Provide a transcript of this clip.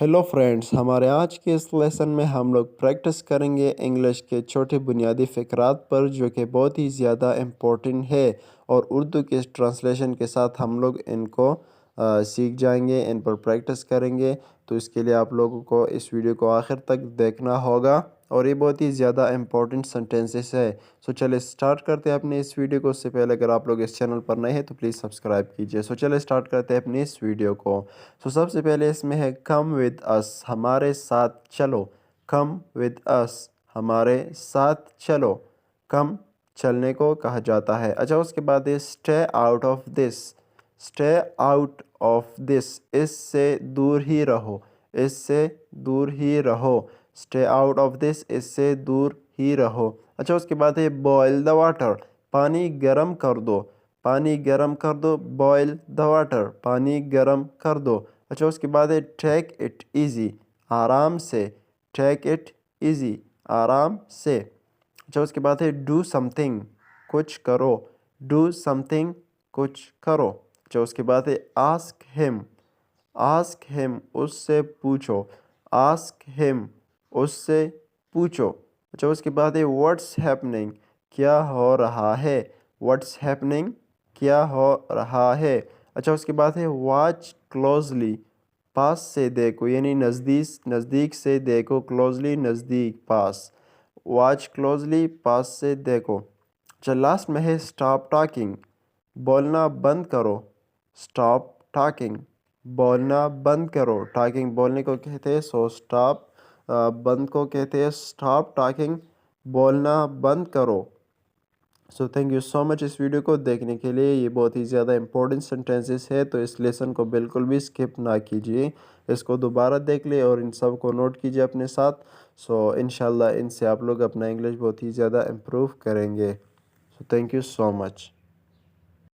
Hello friends, हमारे आज के इस लेसन में हम लोग प्रैक्टिस करेंगे इंग्लिश के छोटे बुनियादी फ़िक्रात पर, जो कि बहुत ही ज़्यादा इम्पोर्टेंट है। और उर्दू के ट्रांसलेशन के साथ हम लोग इनको सीख जाएंगे, इन पर प्रैक्टिस करेंगे। तो इसके लिए आप लोगों को इस वीडियो को आखिर तक देखना होगा, और ये बहुत ही ज़्यादा इम्पोर्टेंट सेंटेंसेस है। सो चले स्टार्ट करते हैं अपने इस वीडियो को। उससे पहले अगर आप लोग इस चैनल पर नए हैं तो प्लीज़ सब्सक्राइब कीजिए। सो चले स्टार्ट करते हैं अपनी इस वीडियो को। सो सबसे पहले इसमें है कम विद अस, हमारे साथ चलो। कम विद अस, हमारे साथ चलो। कम चलने को कहा जाता है। अच्छा, उसके बाद है stay out of this. Stay out of this, इससे दूर ही रहो। इससे दूर ही रहो। स्टे आउट ऑफ दिस, इससे दूर ही रहो। अच्छा, उसके बाद है बॉयल द वाटर, पानी गर्म कर दो। पानी गर्म कर दो, बॉयल द वाटर, पानी गर्म कर दो। अच्छा, उसके बाद है टेक इट इजी, आराम से। टेक इट इजी, आराम से। अच्छा, उसके बाद है डू समथिंग, कुछ करो। डू समथिंग, कुछ करो। अच्छा, उसके बाद है आस्क हिम। आस्क हिम, उससे पूछो। आस्क हिम, उससे पूछो। अच्छा, उसके बाद है व्हाट्स हैपनिंग, क्या हो रहा है। व्हाट्स हैपनिंग, क्या हो रहा है। अच्छा, उसके बाद है वॉच क्लोजली, पास से देखो, यानी नज़दीक से देखो। क्लोजली, नज़दीक, पास। वॉच क्लोजली, पास से देखो। अच्छा, लास्ट में है स्टॉप टॉकिंग, बोलना बंद करो। स्टॉप टॉकिंग, बोलना बंद करो। टॉकिंग बोलने को कहते हैं, सो स्टॉप बंद को कहते हैं स्टॉप टॉकिंग, बोलना बंद करो। So thank you so much इस वीडियो को देखने के लिए। ये बहुत ही ज़्यादा इंपॉर्टेंट सेंटेंसेस है, तो इस लेसन को बिल्कुल भी स्किप ना कीजिए। इसको दोबारा देख ले और इन सब को नोट कीजिए अपने साथ। सो इंशाल्लाह इनसे आप लोग अपना इंग्लिश बहुत ही ज़्यादा इम्प्रूव करेंगे। So thank you so much.